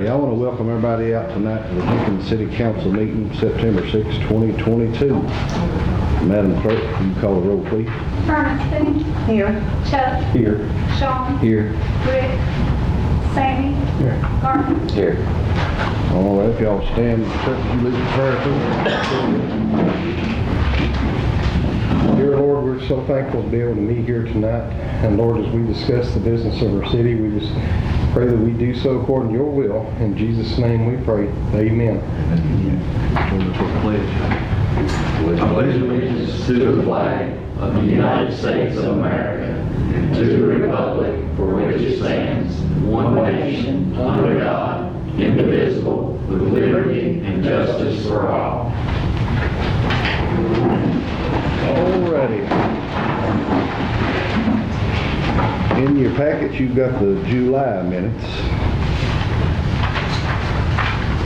I want to welcome everybody out tonight to the Jenkins City Council meeting, September 6, 2022. Madam Clerk, can you call the roll, please? Ernestine. Here. Chuck. Here. Sean. Here. Rick. Sammy. Here. Garner. Here. All right, if y'all stand, Chuck, would you lead the prayer, please? Dear Lord, we're so thankful to be able to meet here tonight. And Lord, as we discuss the business of our city, we just pray that we do so according to your will. In Jesus' name we pray. Amen. I pledge allegiance to the flag of the United States of America and to the republic for which it stands, one nation, under God, indivisible, with liberty and justice for all. Alrighty. In your package, you've got the July minutes.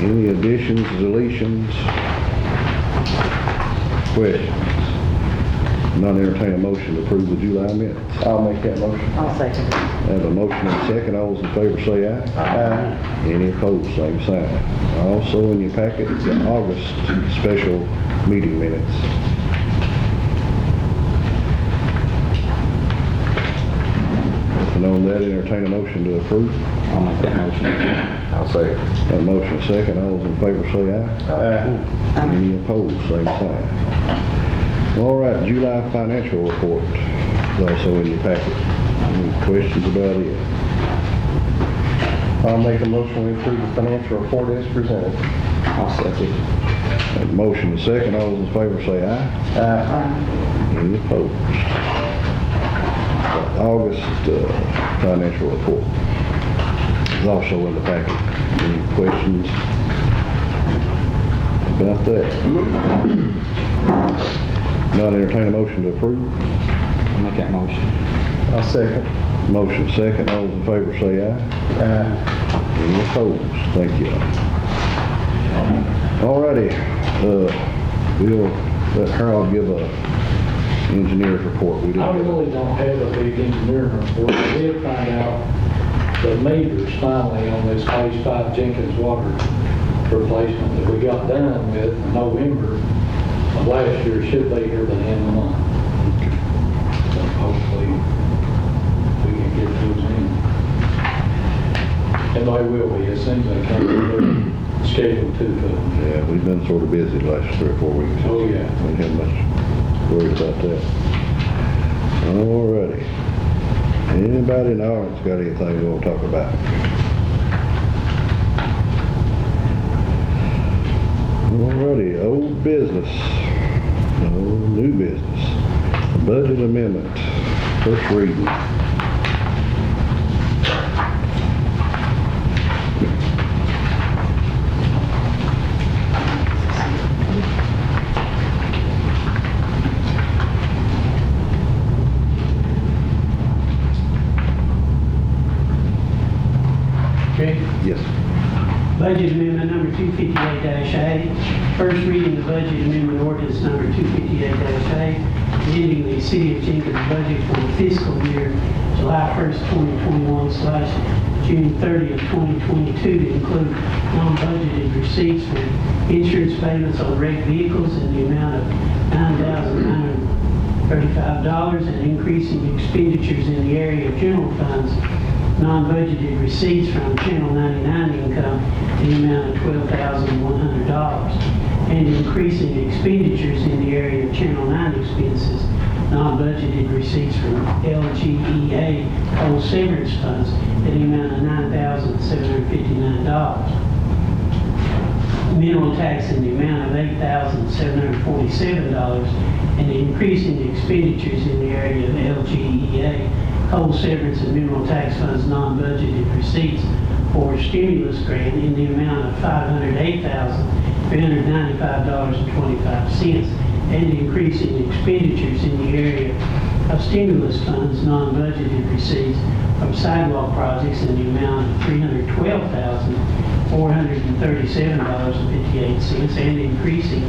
Any additions, deletions, questions? None, entertain a motion to approve the July minutes. I'll make that motion. I'll second. I have a motion and a second. All those in favor say aye. Aye. Any opposed, same sign. Also in your packet, the August special meeting minutes. Nothing on that, entertain a motion to approve. I'll make that motion. I'll say it. Have a motion and a second. All those in favor say aye. Aye. Any opposed, same sign. All right, July financial report is also in your packet. Any questions about it? I'll make a motion to approve the financial report as presented. I'll second. Have a motion and a second. All those in favor say aye. Aye. Any opposed? August financial report is also in the packet. Any questions about that? Not entertain a motion to approve. I'll make that motion. I'll second. Motion second. All those in favor say aye. Aye. Any opposed? Thank you. Alrighty. We'll let Harold give a engineer's report. We I didn't get really don't have a big engineering report. I did find out the meters finally on this phase 5 Jenkins water replacement that we got done with in November of last year should be here by the end of the month. So hopefully we can get those in. And they will be as soon as they come in, they're scheduled to put them. Yeah, we've been sort of busy the last 3 or 4 weeks. Oh, yeah. We haven't much worried about that. Alrighty. Anybody in the audience got anything you want to talk about? Alrighty, old business. No, new business. Budget amendment. First reading. Okay? Yes. Budget amendment number 258-A. First reading of budget amendment ordinance number 258-A, amending the City of Jenkins budget for the fiscal year July 1st, 2021 / June 30th, 2022 to include non-budgeted receipts for insurance payments on wrecked vehicles in the amount of $9,935 and increasing expenditures in the area of general funds, non-budgeted receipts from Channel 99 income in the amount of $12,100, and increasing expenditures in the area of Channel 9 expenses, non-budgeted receipts from LGEA coal severance funds in the amount of $9,759. Mineral tax in the amount of $8,747, and increasing expenditures in the area of LGEA coal severance and mineral tax funds non-budgeted receipts for stimulus grant in the amount of $508,395.25, and increasing expenditures in the area of stimulus funds non-budgeted receipts from sidewalk projects in the amount of $312,437.58, and increasing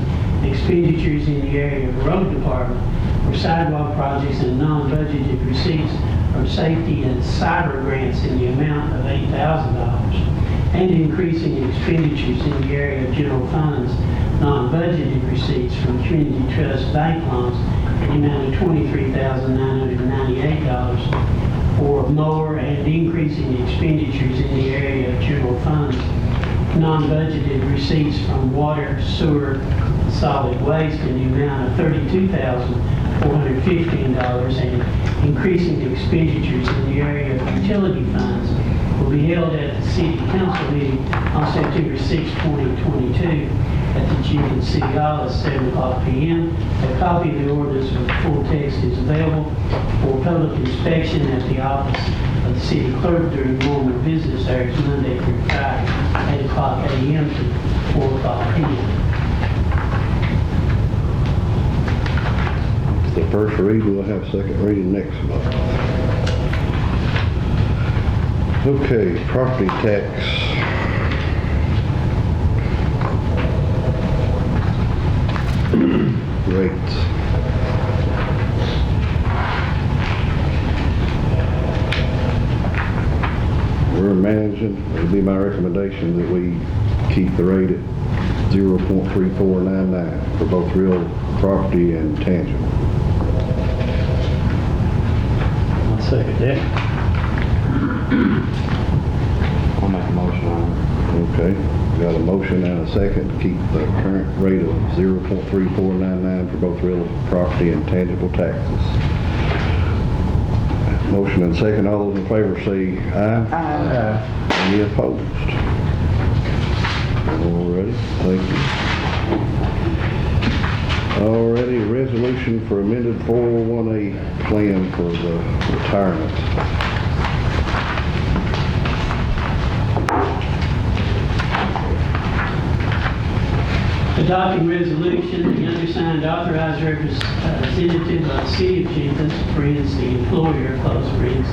expenditures in the area of road department for sidewalk projects and non-budgeted receipts from safety and cyber grants in the amount of $8,000, and increasing expenditures in the area of general funds, non-budgeted receipts from community trust bank loans in the amount of $23,998 for mower, and increasing expenditures in the area of general funds, non-budgeted receipts from water, sewer, solid waste in the amount of $32,415, and increasing expenditures in the area of utility funds will be held at the City Council meeting on September 6, 2022 at the Jenkins City Hall at 7:00 p.m. A copy of the ordinance with full text is available for public inspection at the office of the city clerk during normal business hours, Monday through Friday, 8:00 a.m. to 4:00 p.m. The first reading, we'll have second reading next month. Okay, property tax. Rates. We're managing, it'll be my recommendation that we keep the rate at 0.3499 for both real property and tangible. I'll second that. I'll make a motion on it. Okay, got a motion and a second to keep the current rate of 0.3499 for both real property and tangible taxes. Motion and second, all those in favor say aye. Aye. Any opposed? Alrighty, thank you. Alrighty, resolution for amended 401A plan for the retirement. Adopting resolution, the undersigned authorized representative of the City of Jenkins, friends, the employer, close friends,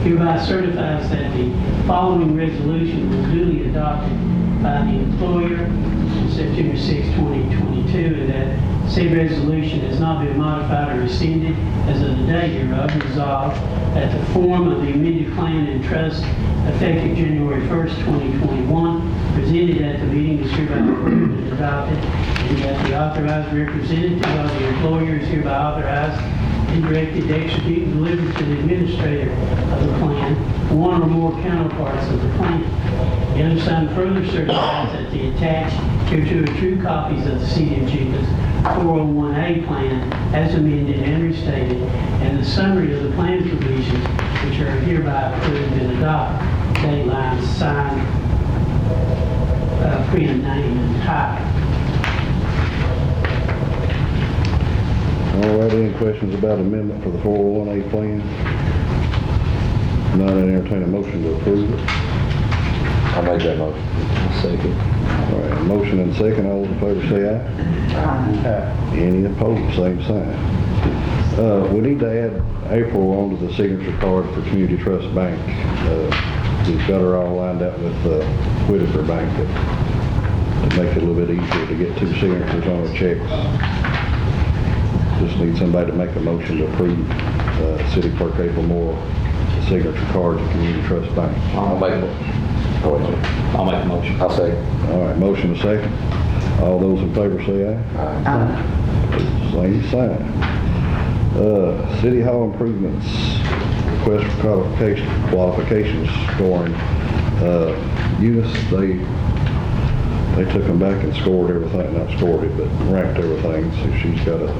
hereby certifies that the following resolution was duly adopted by the employer on September 6, 2022, and that said resolution has not been modified or rescinded as of the date hereof. Resolved that the form of the amended plan and trust effective January 1st, 2021, presented at the meeting is hereby approved and adopted, and that the authorized representative of the employer is hereby authorized and directed to execute and deliver to the administrator of the plan one or more counterparts of the plan. The undersigned further certifies that the attached hereto are true copies of the City of Jenkins 401A plan as amended and restated, and the summary of the plan provisions which are hereby approved and adopted. Date line, signed, print name and type. All right, any questions about amendment for the 401A plan? Not entertain a motion to approve it. I'll make that motion. Second. All right, motion and second, all those in favor say aye. Aye. Any opposed, same sign. We need to add April onto the signature card for Community Trust Bank. We've got her all lined up with Whitaker Bank to make it a little bit easier to get two signatures on the checks. Just need somebody to make a motion to approve City Clerk April Moore signature card to Community Trust Bank. I'll make a motion. I'll say. All right, motion and second. All those in favor say aye. Aye. Same sign. City Hall improvements, request for qualifications scoring. Eunice, they took them back and scored everything, not scored it, but ranked everything, so she's got a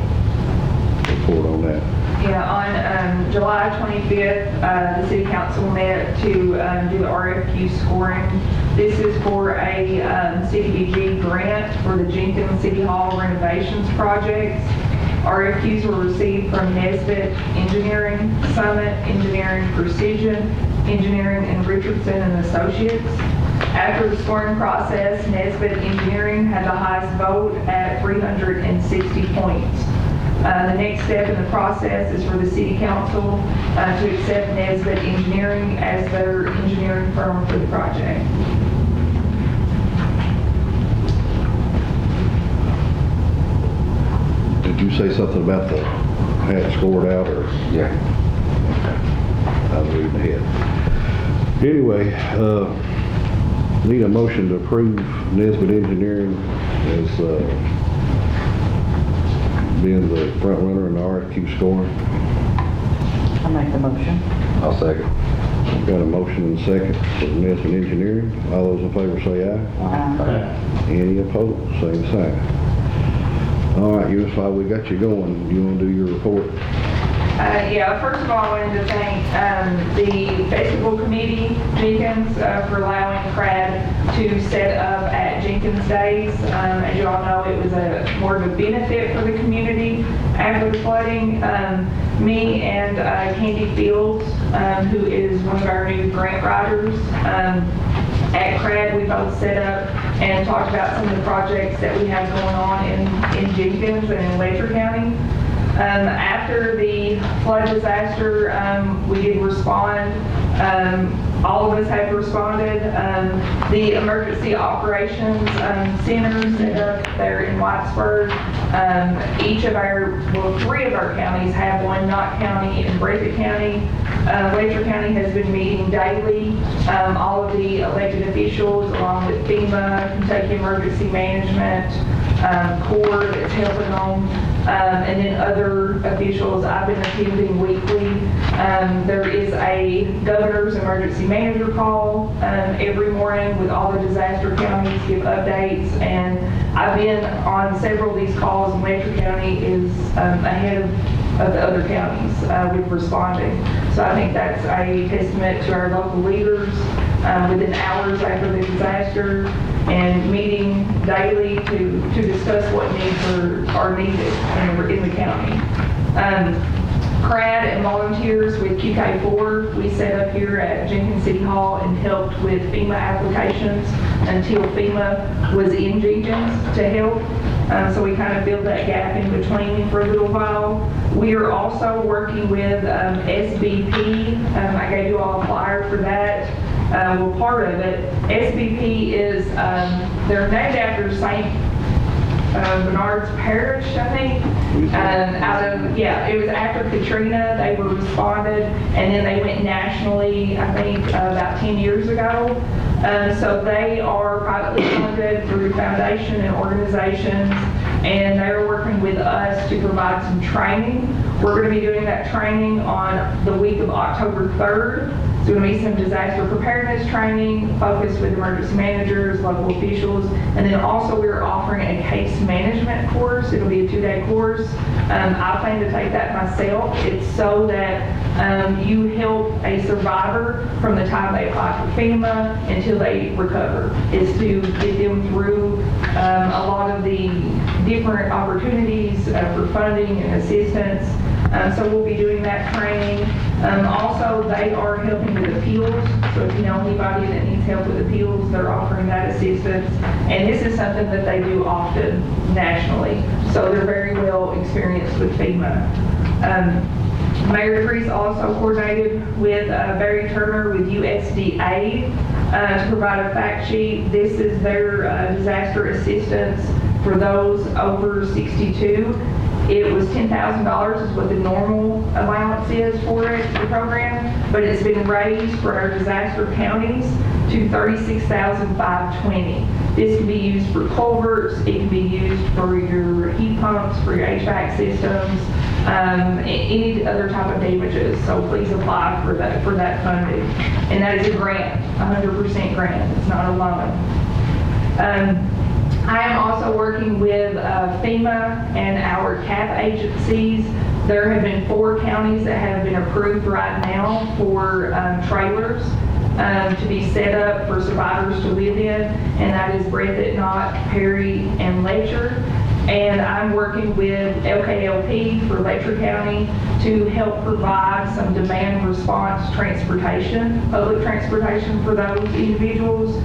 report on that. Yeah, on July 25th, the City Council met to do the RFQ scoring. This is for a CDBG grant for the Jenkins City Hall renovations projects. RFQs were received from Nesbitt Engineering, Summit Engineering Precision, Engineering, and Richardson and Associates. After the scoring process, Nesbitt Engineering had the highest vote at 360 points. The next step in the process is for the City Council to accept Nesbitt Engineering as their engineering firm for the project. Did you say something about the hat scored out, or? Yeah. I was reading ahead. Anyway, Need a motion to approve Nesbit Engineering as being the front runner in the RFQ scoring. I'll make the motion. I'll second. Got a motion and a second for Nesbit Engineering. All those in favor say aye. Aye. Any opposed, same sign. All right, Eunice, while we got you going, you want to do your report? Yeah, first of all, I wanted to thank the festival committee, Jenkins, for allowing CRAD to set up at Jenkins Days. As you all know, it was more of a benefit for the community after the flooding. Me and Candy Fields, who is one of our new grant writers, at CRAD, we both set up and talked about some of the projects that we have going on in Jenkins and in Letcher County. After the flood disaster, we did respond. All of us have responded. The Emergency Operations Center set up there in Whitesburg. Three of our counties have one, Knott County and Breathitt County. Letcher County has been meeting daily. All of the elected officials, along with FEMA, Kentucky Emergency Management, Corps that's helping them, and then other officials I've been attending weekly. There is a governor's emergency manager call every morning with all the disaster counties, give updates, and I've been on several of these calls, and Letcher County is ahead of the other counties with responding. So I think that's a testament to our local leaders within hours after the disaster and meeting daily to discuss what needs are needed in the county. CRAD and volunteers with QK4, we set up here at Jenkins City Hall and helped with FEMA applications until FEMA was in Jenkins to help. So we kind of filled that gap in between for a little while. We are also working with SBP. I gave you all a flyer for that. Well, part of it, SBP is, they're named after St. Bernard's Parish, I think. It was after Katrina, they were responded, and then they went nationally, I think, about 10 years ago. So they are privately funded through foundation and organizations, and they're working with us to provide some training. We're going to be doing that training on the week of October 3rd. It's going to be some disaster preparedness training focused with emergency managers, local officials, and then also we're offering a case management course. It'll be a 2-day course. I plan to take that myself. It's so that you help a survivor from the time they apply for FEMA until they recover. It's to get them through a lot of the different opportunities for funding and assistance. So we'll be doing that training. Also, they are helping with appeals. So if you know anybody that needs help with appeals, they're offering that assistance. And this is something that they do often nationally. So they're very well experienced with FEMA. Mayor DeVries also coordinated with Barry Turner with USDA to provide a fact sheet. This is their disaster assistance for those over 62. It was $10,000 is what the normal allowance is for it, the program, but it's been raised for our disaster counties to $36,520. This can be used for culverts, it can be used for your heat pumps, for your HVAC systems, any other type of damages. So please apply for that funding. And that is a grant, 100% grant. It's not a loan. I am also working with FEMA and our CAP agencies. There have been 4 counties that have been approved right now for trailers to be set up for survivors to live in, and that is Breathitt, Knott, Perry, and Letcher. And I'm working with LKLP for Letcher County to help provide some demand response transportation, public transportation for those individuals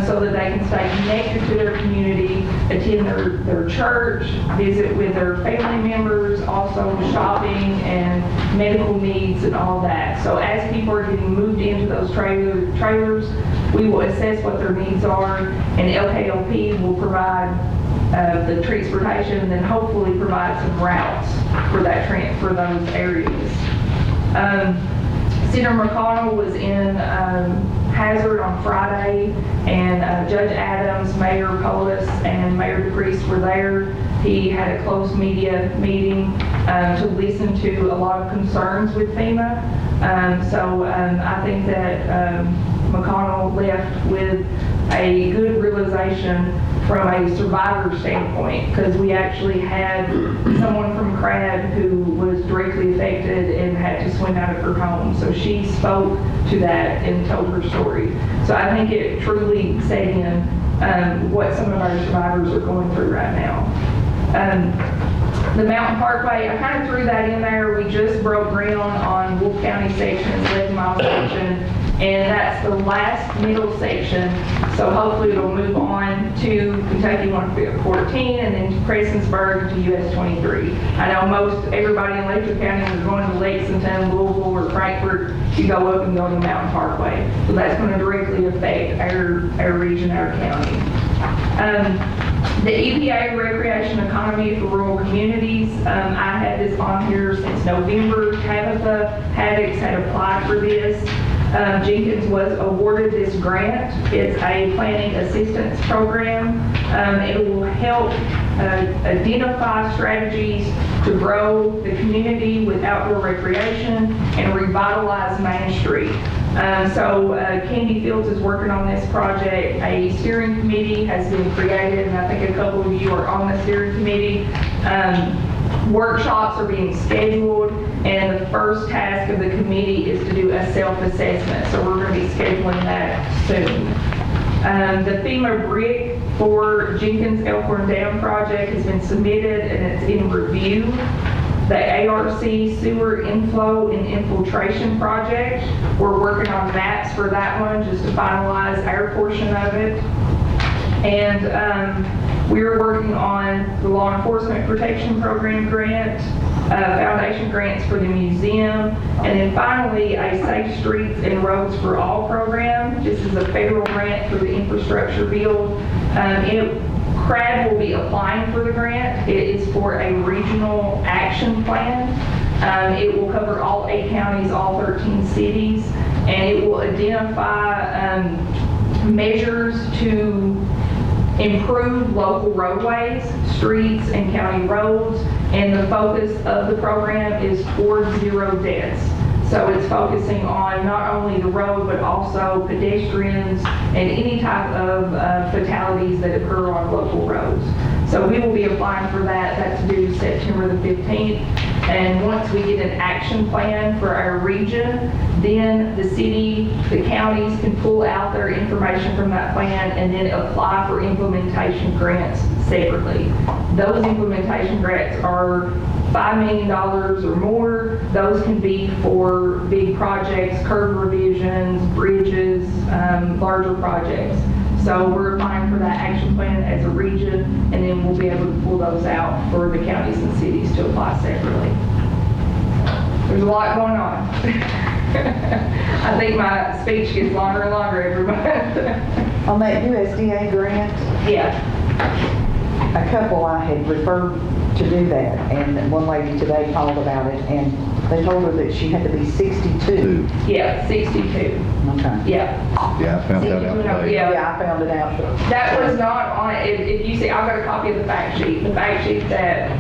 so that they can stay connected to their community, attend their church, visit with their family members, also shopping and medical needs and all that. So as people are getting moved into those trailers, we will assess what their needs are, and LKLP will provide the transportation, and then hopefully provide some routes for that for those areas. Senator McConnell was in Hazard on Friday, and Judge Adams, Mayor Polis, and Mayor DePriest were there. He had a closed media meeting to listen to a lot of concerns with FEMA. I think that McConnell left with a good realization from a survivor standpoint, because we actually had someone from CRAD who was directly affected and had to swim out of her home. So she spoke to that and told her story. So I think it truly set in what some of our survivors are going through right now. The Mountain Parkway, I kind of threw that in there. We just broke ground on Wolf County section, 11 mile section, and that's the last middle section. So hopefully it'll move on to Kentucky 114 and then to Prestonsburg to US 23. I know most everybody in Letcher County is going to Lexington, Louisville, or Frankfort to go up and go to the Mountain Parkway. So that's going to directly affect our region, our county. The EPA Recreation Economy for Rural Communities, I had this on here since November. Tabitha Haddix had applied for this. Jenkins was awarded this grant. It's a planning assistance program. It will help identify strategies to grow the community with outdoor recreation and revitalize Main Street. Candy Fields is working on this project. A steering committee has been created, and I think a couple of you are on the steering committee. Workshops are being scheduled, and the first task of the committee is to do a self-assessment. So we're going to be scheduling that soon. The FEMA BRIC for Jenkins Elkhorn Dam project has been submitted, and it's in review. The ARC sewer inflow and infiltration project, we're working on maps for that one just to finalize our portion of it. And we're working on the Law Enforcement Protection Program grant, foundation grants for the museum, and then finally a Safe Streets and Roads for All program. This is a federal grant for the infrastructure bill. CRAD will be applying for the grant. It is for a regional action plan. It will cover all 8 counties, all 13 cities, and it will identify measures to improve local roadways, streets, and county roads. And the focus of the program is towards zero deaths. So it's focusing on not only the road, but also pedestrians and any type of fatalities that occur on local roads. So we will be applying for that. That's due September the 15th. And once we get an action plan for our region, then the city, the counties can pull out their information from that plan and then apply for implementation grants separately. Those implementation grants are $5 million or more. Those can be for big projects, curb revisions, bridges, larger projects. So we're applying for that action plan as a region, and then we'll be able to pull those out for the counties and cities to apply separately. There's a lot going on. I think my speech gets longer and longer every month. On that USDA grant, Yeah. a couple I had referred to do that, and one lady today called about it, and they told her that she had to be 62. Yeah, 62. Okay. Yeah. Yeah, I found that out today. Yeah, I found it out. That was not on, if you see, I've got a copy of the fact sheet. The fact sheet that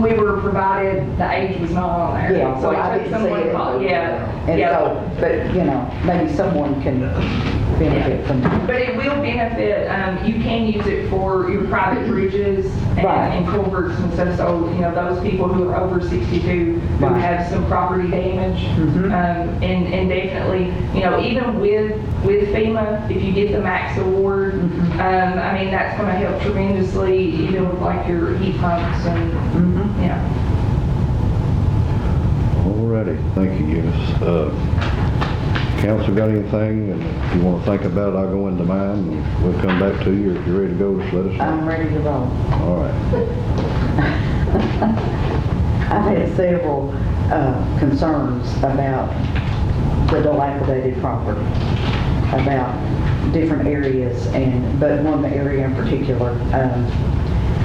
we were provided, the age was not on there. Yeah, So well, I it took didn't see someone it. call, yeah. And Yeah. so, but, you know, maybe someone can benefit from that. But it will benefit, you can use it for your private bridges Right. and culverts and stuff. So, you know, those people who are over 62 who Right. have some property damage. Mhm. And definitely, you know, even with FEMA, if you get the max award, I mean, that's going to help tremendously, even with like your heat pumps and, yeah. Alrighty, thank you, Eunice. Council got anything, and if you want to think about it, I'll go into mine, and we'll come back to you. If you're ready to go, just let us know. I'm ready to roll. All right. I've had several concerns about the dilapidated property, about different areas, but one area in particular.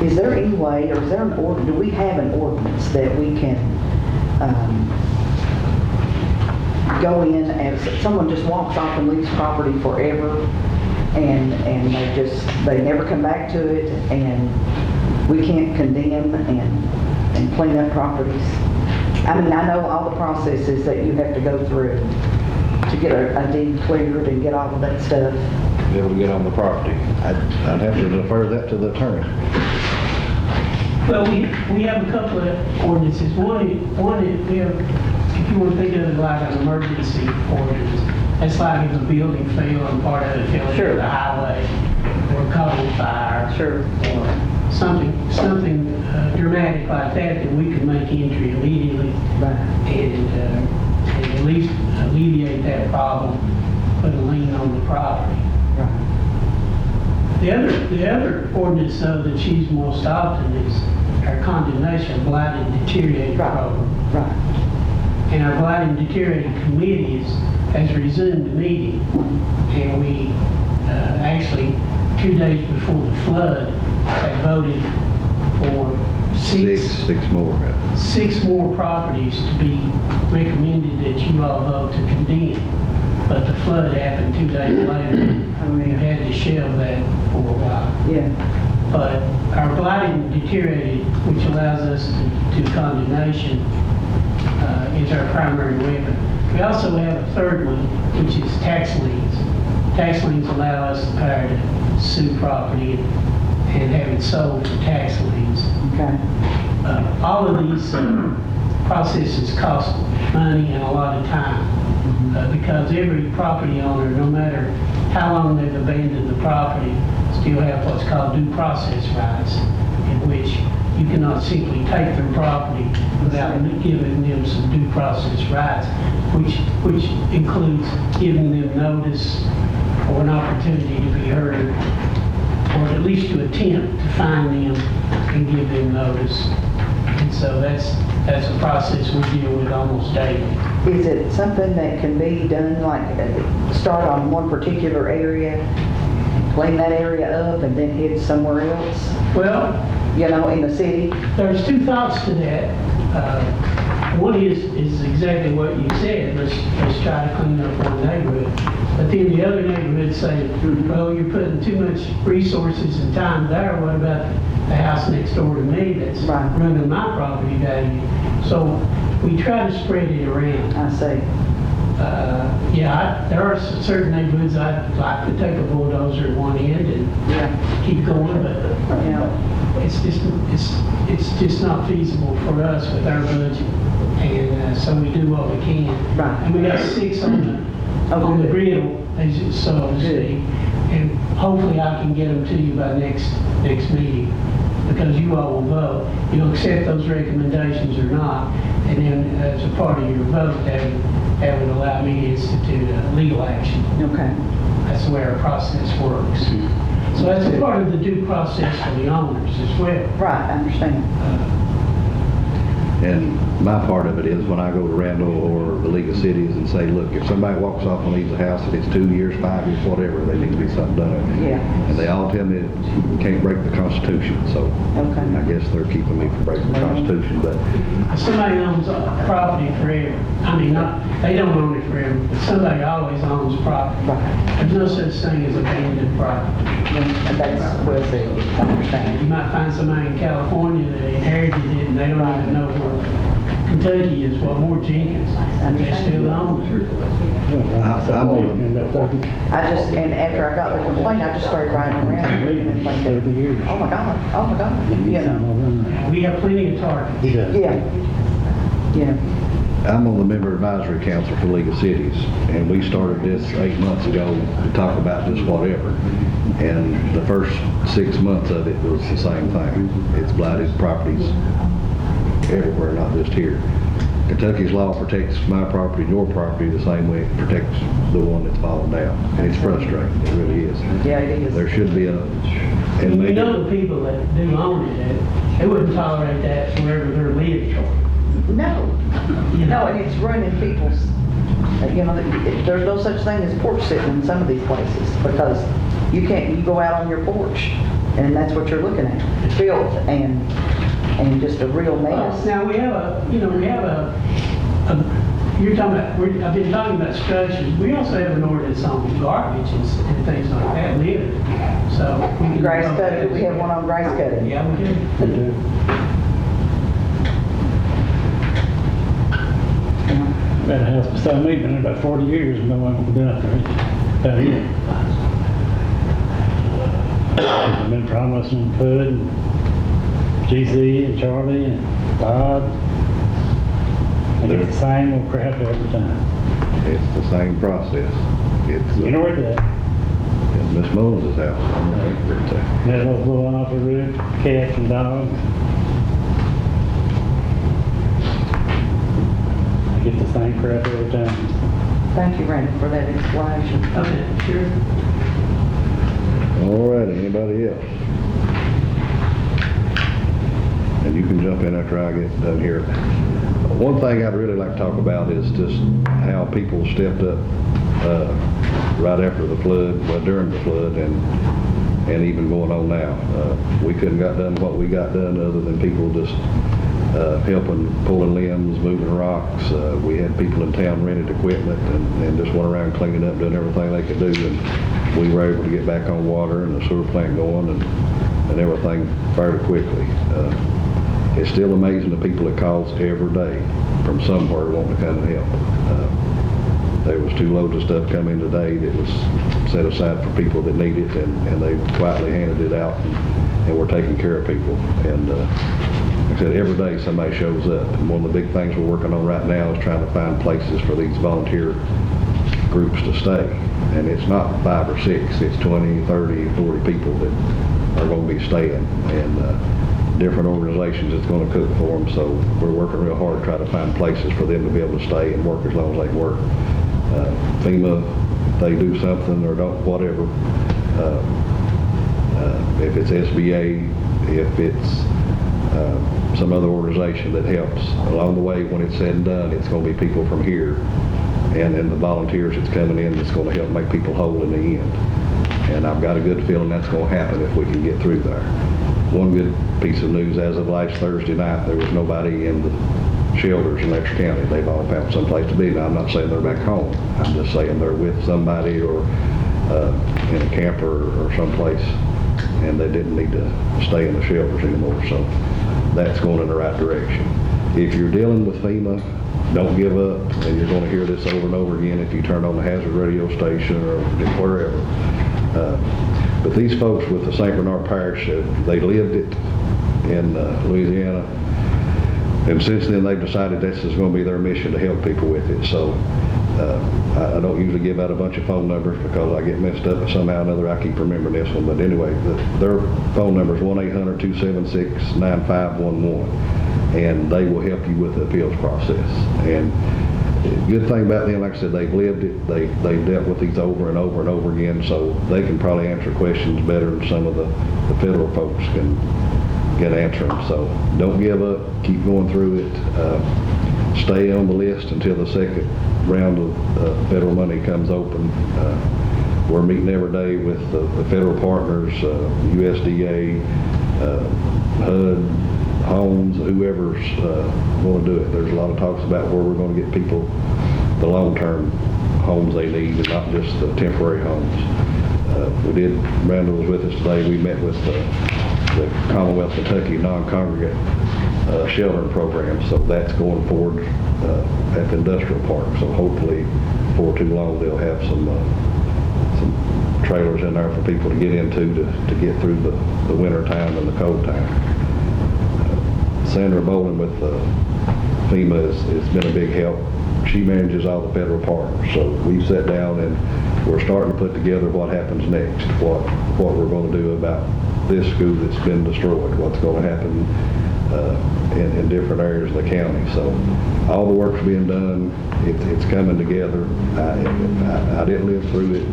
Is there any way, or is there do we have an ordinance that we can go in and someone just walks off and leaves property forever, and they never come back to it, and we can't condemn and clean up properties. I mean, I know all the processes that you have to go through to get a deed cleared and get all of that stuff. Be able to get on the property. I'd have to defer that to the attorney. Well, we have a couple of ordinances. One is we have, if you want to think of it like an emergency ordinance, that's like if a building fell and part of it fell into the highway, or caught on fire. Sure. Or something dramatic like that we can make entry immediately and at least alleviate that problem, put a lien on the property. Right. The other ordinance though that's used most often is our condemnation blighted and deteriorated program. Right. And our blighted and deteriorated committee has resumed the meeting, and we actually 2 days before the flood had voted for six more properties to be recommended that you all vote to condemn. But the flood happened 2 days later. We had to shelve that for a while. Yeah. But our blighted and deteriorated, which allows us to do condemnation, is our primary weapon. We also have a third one, which is tax liens. Tax liens allow us the power to sue property and have it sold for tax liens. Okay. All of these processes cost money and a lot of time. Because every property owner, no matter how long they've abandoned the property, still have what's called due process rights, in which you cannot simply take their property without giving them some due process rights, which includes giving them notice or an opportunity to be heard, or at least to attempt to find them and give them notice. And so that's a process we deal with almost daily. Is it something that can be done, like start on one particular area, clean that area up, and then head somewhere else? Well, In the city? there's two thoughts to that. One is exactly what you said. Let's try to clean up one neighborhood. But then the other neighborhoods say, well, you're putting too much resources and time there. What about the house next door to me that's running my property value? So we try to spread it around. I see. There are certain neighborhoods I'd like to take a bulldozer at one end and keep going, but it's just not feasible for us with our budget, and so we do what we can. Right. And we got 6 on the griddle, so to speak, and hopefully I can get them to you by next meeting, because you all will vote. You'll accept those recommendations or not, and then as a part of your vote, that would allow me to institute legal action. Okay. That's the way our process works. So that's a part of the due process for the owners as well. Right, I understand. And my part of it is when I go to Randall or the League of Cities and say, look, if somebody walks off and leaves a house, if it's 2 years, 5 years, whatever, they need to be something done. Yeah. And they all tell me that you can't break the Constitution, so I guess they're keeping me from breaking the Constitution, but If somebody owns property forever, they don't own it forever, but somebody always owns property. There's no such thing as abandoned property. And that's well said. I understand. You might find somebody in California that inherited it and they don't even know where Kentucky is, Ward Jenkins. They still own it. And after I got the complaint, I just started riding around and looking and thinking, oh my God. We have plenty of targets. Yeah. I'm on the member advisory council for League of Cities, and we started this 8 months ago to talk about just whatever. And the first 6 months of it was the same thing. It's blighted properties everywhere, not just here. Kentucky's law protects my property and your property the same way it protects the one that's fallen down. And it's frustrating, it really is. Yeah, it is. There should be And we know the people that do own it, they wouldn't tolerate that wherever they're living. No, and it's ruining people's, there's no such thing as porch sitting in some of these places, because you go out on your porch, and that's what you're looking at, filth and just a real mess. Now we have a You're talking about, I've been talking about structures. We also have an ordinance on garbage and things like that, litter. So. we can- Grass cutting, we have one on grass cutting. Yeah, we do. We do. That house beside me, been there about 40 years, and no one can do nothing. Down here. I've been promising Bud and GZ and Charlie and Todd. I get the same old crap every time. It's the same process. It's You know where that? it's Miss Mullins' house. I'm gonna think for it to- Nettles blowing off the roof, cats and dogs. I get the same crap every time. Thank you, Randy, for that explanation. Okay, sure. All right, anybody else? And you can jump in after I get done here. One thing I'd really like to talk about is just how people stepped up right after the flood, well, during the flood, and even going on now. We couldn't got done what we got done other than people just helping, pulling limbs, moving rocks. We had people in town rented equipment and just went around cleaning up, doing everything they could do. And we were able to get back on water and the sewer plant going and everything fairly quickly. It's still amazing the people that calls every day from somewhere wanting to come and help. There was 2 loads of stuff come in today that was set aside for people that need it, and they quietly handed it out, and we're taking care of people. And like I said, every day somebody shows up, and one of the big things we're working on right now is trying to find places for these volunteer groups to stay. And it's not 5 or 6, it's 20, 30, 40 people that are going to be staying. And different organizations that's going to cook for them, so we're working real hard to try to find places for them to be able to stay and work as long as they can work. FEMA, they do something or don't, whatever. If it's SBA, if it's some other organization that helps along the way, when it's said and done, it's going to be people from here and then the volunteers that's coming in that's going to help make people whole in the end. And I've got a good feeling that's going to happen if we can get through there. One good piece of news, as of last Thursday night, there was nobody in the shelters in Letcher County. They've all found someplace to be. Now, I'm not saying they're back home. I'm just saying they're with somebody or in a camper or someplace, and they didn't need to stay in the shelters anymore. So that's going in the right direction. If you're dealing with FEMA, don't give up, and you're going to hear this over and over again if you turn on the hazard radio station or wherever. But these folks with the St. Bernard Parish, they lived it in Louisiana, and since then they've decided this is going to be their mission to help people with it. So I don't usually give out a bunch of phone numbers because I get messed up, but somehow or another I keep remembering this one. But anyway, their phone number is 1-800-276-9511, and they will help you with the appeals process. And the good thing about them, like I said, they've lived it. They've dealt with these over and over and over again, so they can probably answer questions better than some of the federal folks can answer them. So don't give up. Keep going through it. Stay on the list until the second round of federal money comes open. We're meeting every day with the federal partners, USDA, HUD, Homes, whoever's going to do it. There's a lot of talks about where we're going to get people the long-term homes they need and not just the temporary homes. Randall was with us today. We met with the Commonwealth Kentucky non-congregate sheltering program, so that's going forward at the industrial park. So hopefully before too long they'll have some trailers in there for people to get into to get through the winter time and the cold time. Sandra Bolin with FEMA has been a big help. She manages all the federal partners, so we've sat down and we're starting to put together what happens next, what we're going to do about this school that's been destroyed, what's going to happen in different areas of the county. So all the work's being done. It's coming together. I didn't live through it.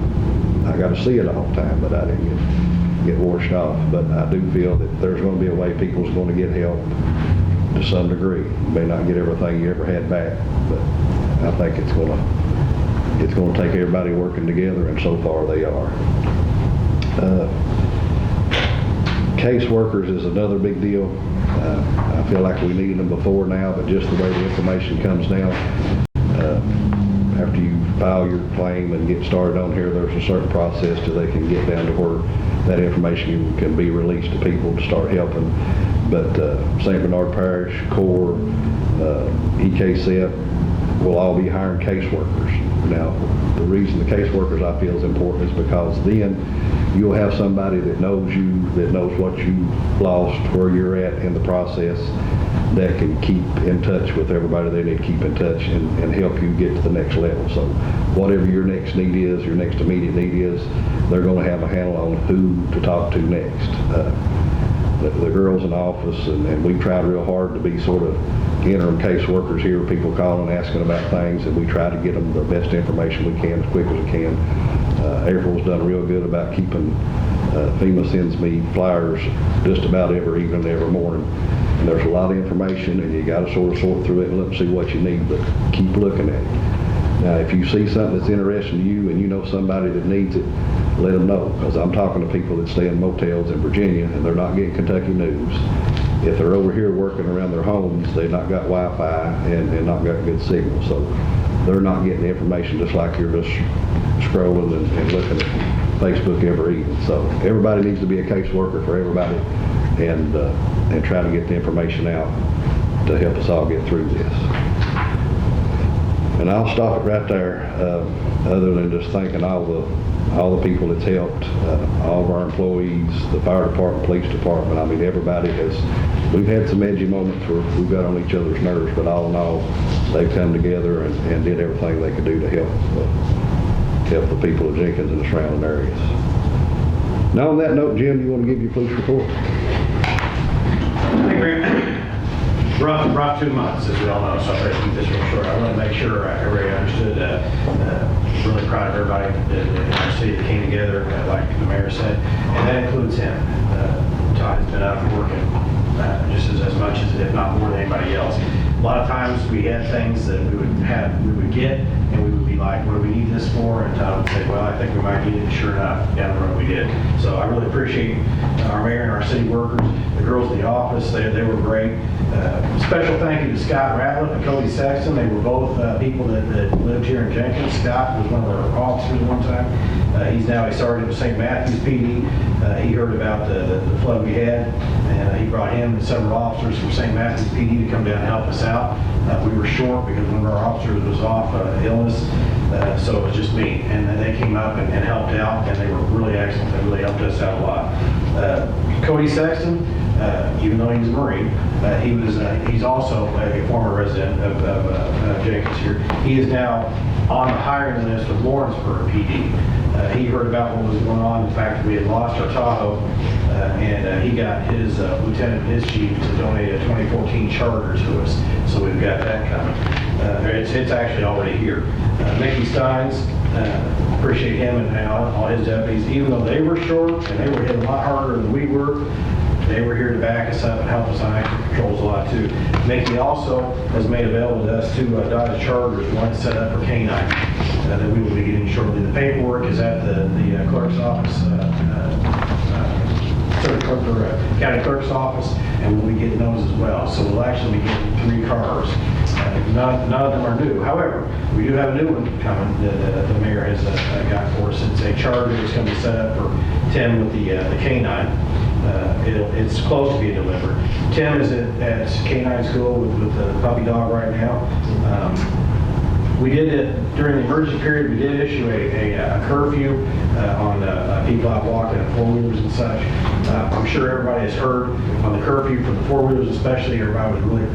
I got to see it all the time, but I didn't get washed off. But I do feel that there's going to be a way people's going to get help to some degree. You may not get everything you ever had back, but I think it's going to take everybody working together, and so far they are. Caseworkers is another big deal. I feel like we needed them before now, but just the way the information comes now, file your claim and get started on here, there's a certain process till they can get down to where that information can be released to people to start helping. But St. Bernard Parish, CORE, EKCEP will all be hiring caseworkers. Now, the reason the caseworkers I feel is important is because then you'll have somebody that knows you, that knows what you lost, where you're at in the process, that can keep in touch with everybody they need to keep in touch and help you get to the next level. So whatever your next need is, your next immediate need is, they're going to have a handle on who to talk to next. The girls in the office, and we tried real hard to be sort of interim caseworkers here, people calling and asking about things, and we try to get them the best information we can as quick as we can. April's done real good about keeping, FEMA sends me flyers just about every evening, every morning. And there's a lot of information, and you got to sort of sort through it and look and see what you need, but keep looking at it. Now, if you see something that's interesting to you and you know somebody that needs it, let them know, because I'm talking to people that stay in motels in Virginia and they're not getting Kentucky news. If they're over here working around their homes, they've not got Wi-Fi and not got good signal, so they're not getting the information just like you're just scrolling and looking at Facebook every evening. So everybody needs to be a caseworker for everybody, and try to get the information out to help us all get through this. And I'll stop it right there, other than just thanking all the people that's helped, all of our employees, the fire department, police department. I mean, everybody we've had some edgy moments where we've got on each other's nerves, but all in all, they've come together and did everything they could do to help the people of Jenkins and the surrounding areas. Now, on that note, Jim, you want to give your police report? Rough 2 months, as we all know, so I'll try to keep this real short. I want to make sure everybody understood, really proud of everybody in our city that came together, like the mayor said, and that includes him. Todd has been out working just as much as, if not more than anybody else. A lot of times we had things that we would get, and we would be like, what do we need this for? And Todd would say, well, I think we might need it. Sure enough, down the road we did. So I really appreciate our mayor and our city workers, the girls in the office, they were great. Special thank you to Scott Ratliff and Cody Sexton. They were both people that lived here in Jenkins. Scott was one of our officers one time. He's now a sergeant of St. Matthews PD. He heard about the flood we had, and he brought him and several officers from St. Matthews PD to come down and help us out. We were short because one of our officers was off illness, so it was just me. And then they came up and helped out, and they were really excellent. They really helped us out a lot. Cody Sexton, even though he's a Marine, he's also a former resident of Jenkins here. He is now on the hiring list of Lawrenceburg PD. He heard about what was going on, the fact that we had lost our Tahoe, and he got his lieutenant and his chief to donate a 2014 Charger to us. So we've got that coming. It's actually already here. Mickey Steins, appreciate him and all his deputies. Even though they were short and they were hit a lot harder than we were, they were here to back us up and help us on active patrols a lot too. Mickey also has made available to us 2 Dodge Chargers, one set up for K-9 that we will be getting shortly. The paperwork is at the clerk's office, county clerk's office, and we'll be getting those as well. So we'll actually be getting 3 cars. None of them are new. However, we do have a new one coming that the mayor has got for us. It's a Charger that's going to be set up for Tim with the K-9. It's close to being delivered. Tim is at K-9 school with the puppy dog right now. We did it during the emergency period. We did issue a curfew on people out walking and 4-wheelers and such. I'm sure everybody has heard on the curfew for the 4-wheelers especially. Everybody was really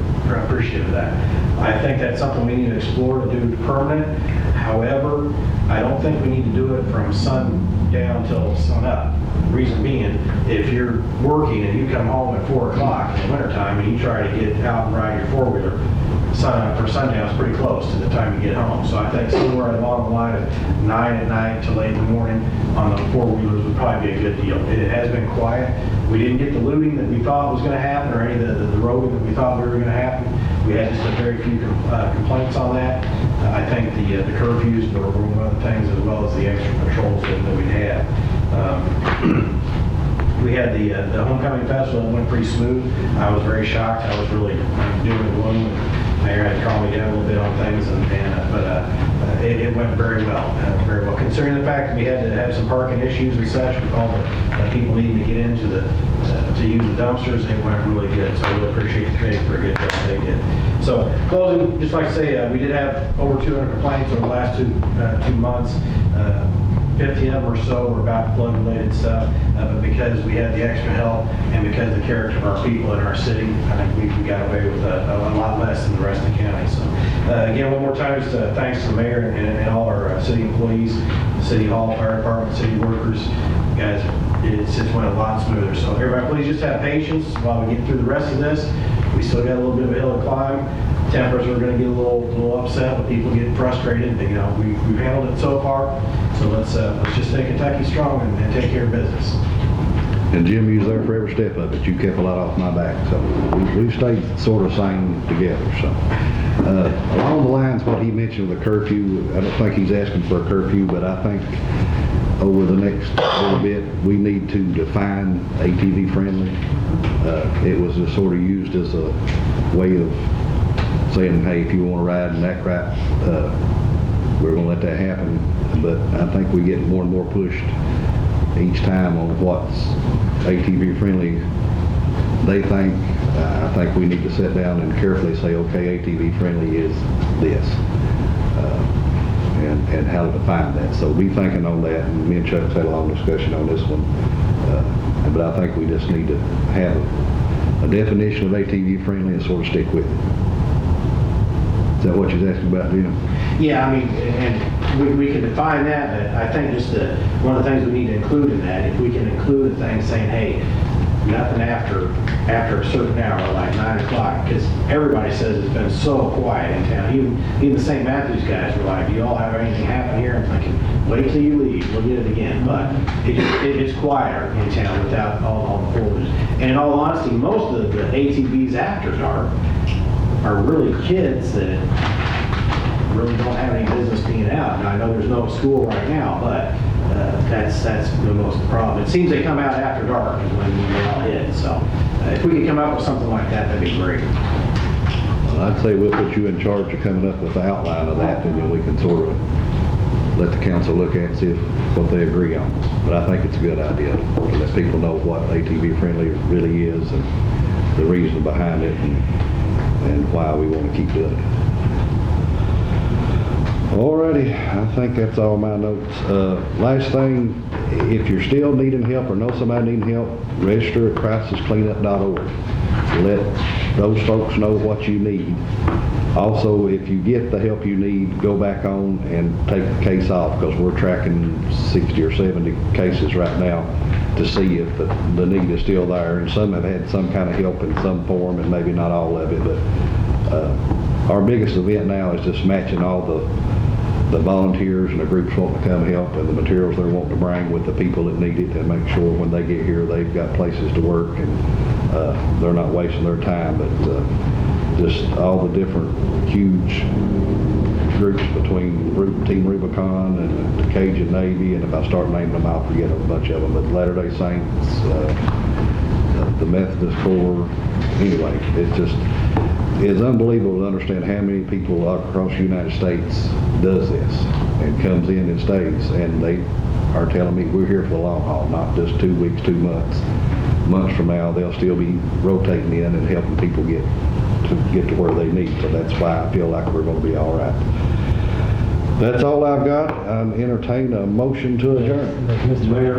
appreciative of that. I think that's something we need to explore to do permanent. However, I don't think we need to do it from sundown till sun up. Reason being, if you're working and you come home at 4 o'clock in the wintertime and you try to get out and ride your 4-wheeler, sundown is pretty close to the time you get home. So I think somewhere along the line of 9 at night to late in the morning on the 4-wheelers would probably be a good deal. It has been quiet. We didn't get the looting that we thought was going to happen or any of the roving that we thought we were going to happen. We had just a very few complaints on that. I think the curfews were one of the things, as well as the extra patrols that we had. We had the homecoming festival that went pretty smooth. I was very shocked. I was really doom and gloom. Mayor had to calm me down a little bit on things, but it went very well, very well. Considering the fact that we had to have some parking issues and such, with all the people needing to get into to use the dumpsters, it went really good. So I really appreciate the committee for a good job they did. So closing, just like I say, we did have over 200 complaints over the last two months. 50 of them or so were about flood-related stuff, but because we had the extra help and because of the character of our people in our city, I think we got away with a lot less than the rest of the county. So again, one more time, just thanks to the mayor and all our city employees, the city hall, fire department, city workers. Guys, it's just went a lot smoother. So everybody, please just have patience while we get through the rest of this. We still got a little bit of a hill to climb. Tempers are going to get a little upset, but people get frustrated. But, you know, we've handled it so far. So let's just stay Kentucky strong and take care of business. And Jim, you was there for every step of it. You kept a lot off my back, so we've stayed sort of sane together. So along the lines, what he mentioned with the curfew, I don't think he's asking for a curfew, but I think over the next little bit, we need to define ATV friendly. It was just sort of used as a way of saying, hey, if you want to ride and act right, we're going to let that happen. But I think we get more and more pushed each time on what's ATV friendly they think. I think we need to sit down and carefully say, okay, ATV friendly is this, and how to define that. So be thinking on that, and me and Chuck's had a long discussion on this one, but I think we just need to have a definition of ATV friendly and sort of stick with it. Is that what you're asking about, Jim? Yeah, I mean, and we can define that, but I think just one of the things we need to include in that, if we can include a thing saying, hey, nothing after a certain hour, like 9 o'clock, because everybody says it's been so quiet in town. Even the St. Matthews guys were like, do you all have anything happen here? I'm thinking, wait till you leave, we'll get it again. But it's quieter in town without all the folders. And in all honesty, most of the ATVs after dark are really kids that really don't have any business being out. Now, I know there's no school right now, but that's the most problem. It seems they come out after dark is when they all hit. So if we could come up with something like that, that'd be great. Well, I'd say we'll put you in charge of coming up with the outline of that, and then we can sort of let the council look at and see what they agree on. But I think it's a good idea to let people know what ATV friendly really is and the reason behind it and why we want to keep doing it. Alrighty, I think that's all my notes. Last thing, if you're still needing help or know somebody needing help, register at crisiscleanup.org. Let those folks know what you need. Also, if you get the help you need, go back on and take the case off, because we're tracking 60 or 70 cases right now to see if the need is still there. And some have had some kind of help in some form, and maybe not all of it, but our biggest event now is just matching all the volunteers and the groups wanting to come help and the materials they're wanting to bring with the people that need it, and make sure when they get here they've got places to work and they're not wasting their time. But just all the different huge groups between Team Rubicon and the Cajun Navy, and if I start naming them I'll forget a bunch of them, but Latter-day Saints, the Methodist Corps, anyway, it's unbelievable to understand how many people across the United States does this and comes in and stays, and they are telling me we're here for the long haul, not just 2 weeks, 2 months. Months from now they'll still be rotating in and helping people get to where they need. So that's why I feel like we're going to be all right. That's all I've got. I'm entertain a motion to adjourn. Mr. Mayor.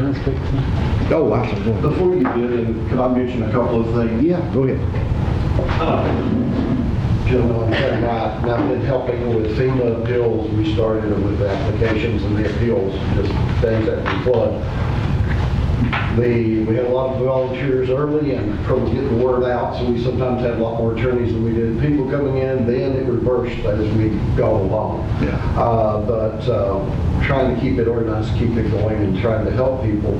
Oh, I can go ahead. Before you do, and can I mention a couple of things? Yeah, go ahead. Gentlemen, and I've been helping with FEMA appeals. We started with the applications and the appeals, just things that we flood. We had a lot of volunteers early and trouble getting the word out, so we sometimes had a lot more attorneys than we did people coming in. Then it reversed as we go along. Yeah. But trying to keep it organized, keep it going, and trying to help people.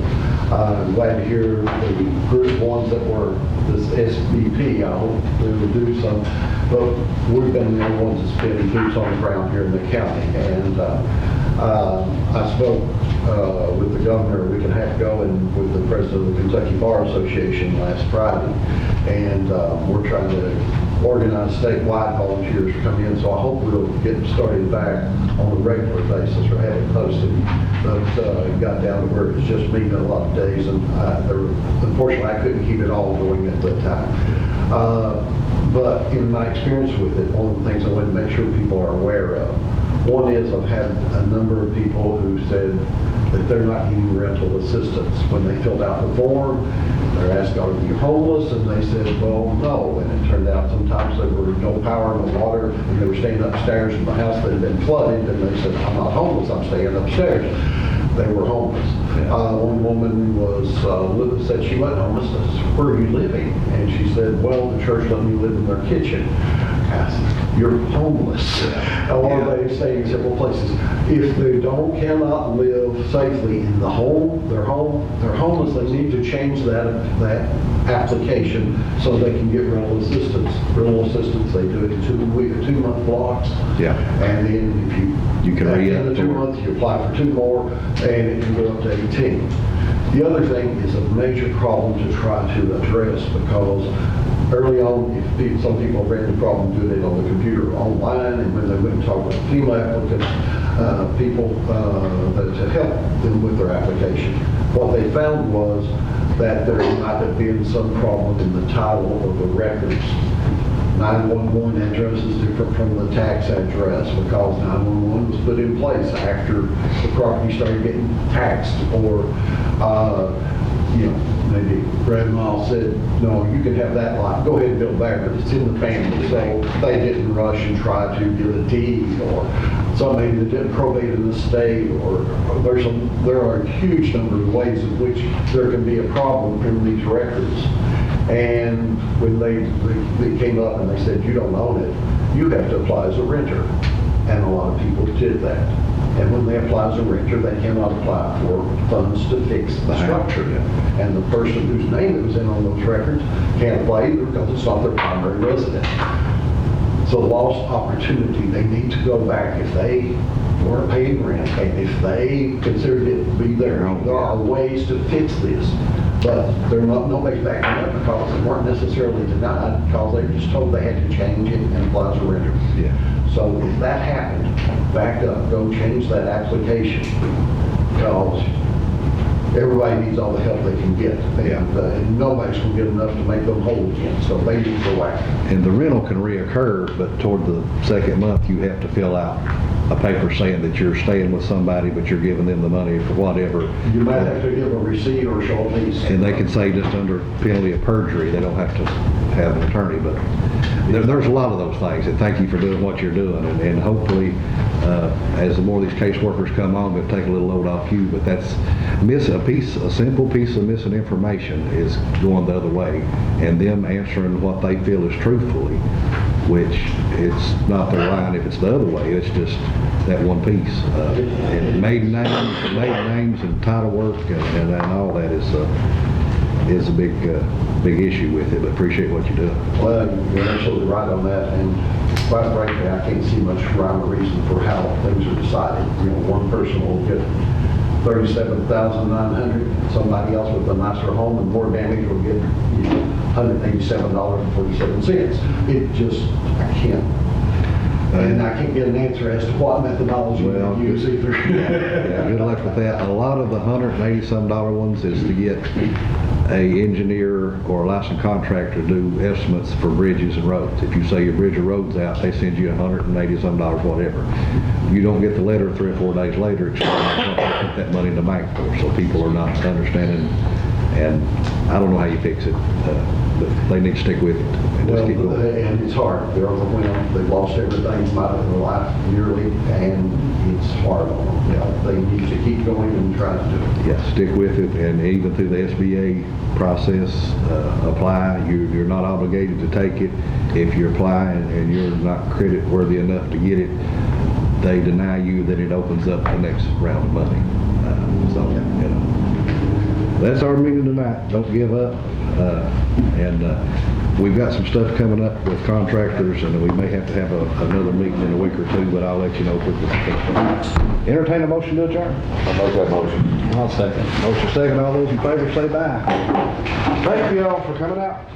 I'm glad to hear the group of ones that were this SBP. I hope they will do some. But we've been the only ones that's been boots on the ground here in the county. And I spoke with the governor a week and a half ago and with the president of the Kentucky Bar Association last Friday. And we're trying to organized statewide volunteers to come in, so I hope we'll get started back on a regular basis or have it posted. But it got down to where it was just me a lot of days, and unfortunately I couldn't keep it all going at that time. But in my experience with it, one of the things I want to make sure people are aware of, one is I've had a number of people who said that they're not getting rental assistance. When they filled out the form, they're asked, are you homeless? And they said, well, no. And it turned out sometimes there were no power, no water, and they were staying upstairs in the house that had been flooded, and they said, I'm not homeless, I'm staying upstairs. They were homeless. One woman said she wasn't homeless. I said, where are you living? And she said, well, the church let me live in their kitchen. I said, you're homeless. And one of they say in several places, if they cannot live safely in the home, they're homeless, they need to change that application so they can get rental assistance. Rental assistance, they do it in 2-month blocks. Yeah. And then if you can at the re-up end of 2 months, you apply for 2 more, and it can go up to 18. The other thing is a major problem to try to address, because early on, some people ran the problem doing it on the computer online, and when they went and talked with FEMA applicants, people to help them with their application, what they found was that there might have been some problem in the title or the records. 911 address is different from the tax address, because 911 was put in place after the property started getting taxed, or maybe grandma said, no, you can have that lot, go ahead and build there, but it's in the family, so they didn't rush and try to get a deed, or maybe they didn't probate an estate, or there are a huge number of ways in which there can be a problem in these records. And when they came up and they said, you don't own it, you have to apply as a renter. And a lot of people did that. And when they apply as a renter, they cannot apply for funds to fix the structure. And the person whose name that was in on those records can't apply either, because it's not their primary residence. So lost opportunity, they need to go back if they weren't paying rent, and if they considered it to be there are ways to fix this. But nobody's backing up because they weren't necessarily denied, because they were just told they had to change it and apply as a renter. Yeah. So if that happened, back up, go change that application, because everybody needs all the help they can get. And nobody's going to get enough to make them whole again, so they need to go after it. And the rental can reoccur, but toward the second month, you have to fill out a paper saying that you're staying with somebody, but you're giving them the money for whatever. You might have to give a receipt or show a lease. And they can say just under penalty of perjury, they don't have to have an attorney, but there's a lot of those things. And thank you for doing what you're doing. And hopefully, as the more of these caseworkers come on, they'll take a little load off you. But that's a simple piece of missing information is going the other way, and them answering what they feel is truthfully, which it's not their line if it's the other way. It's just that one piece. And maiden names and title work and all that is a big issue with it, but appreciate what you do. Well, you're absolutely right on that, and quite frankly, I can't see much rhyme or reason for how things are decided. One person will get $37,900, somebody else with a nicer home and more damage will get $187.47. It just, I can't. And I can't get an answer as to what methodology they use either. Yeah, good luck with that. A lot of the $180-some ones is to get a engineer or a licensed contractor to do estimates for bridges and roads. If you say your bridge or road's out, they send you $180-some, whatever. You don't get the letter 3 or 4 days later explaining what they put that money in the bank for. So people are not understanding, and I don't know how you fix it, but they need to stick with it and just keep going. And it's hard. They're overwhelmed. They've lost everything out of their life nearly, and it's hard on them. They need to keep going and try to do it. Yeah, stick with it, and even through the SBA process, apply. You're not obligated to take it. If you apply and you're not credit worthy enough to get it, they deny you, then it opens up the next round of money. That's our meeting tonight. Don't give up. We've got some stuff coming up with contractors, and we may have to have another meeting in a week or two, but I'll let you know quickly. Entertain a motion to adjourn. I'll make that motion. I'll second. Motion second. All those in favor say bye. Thank you all for coming out.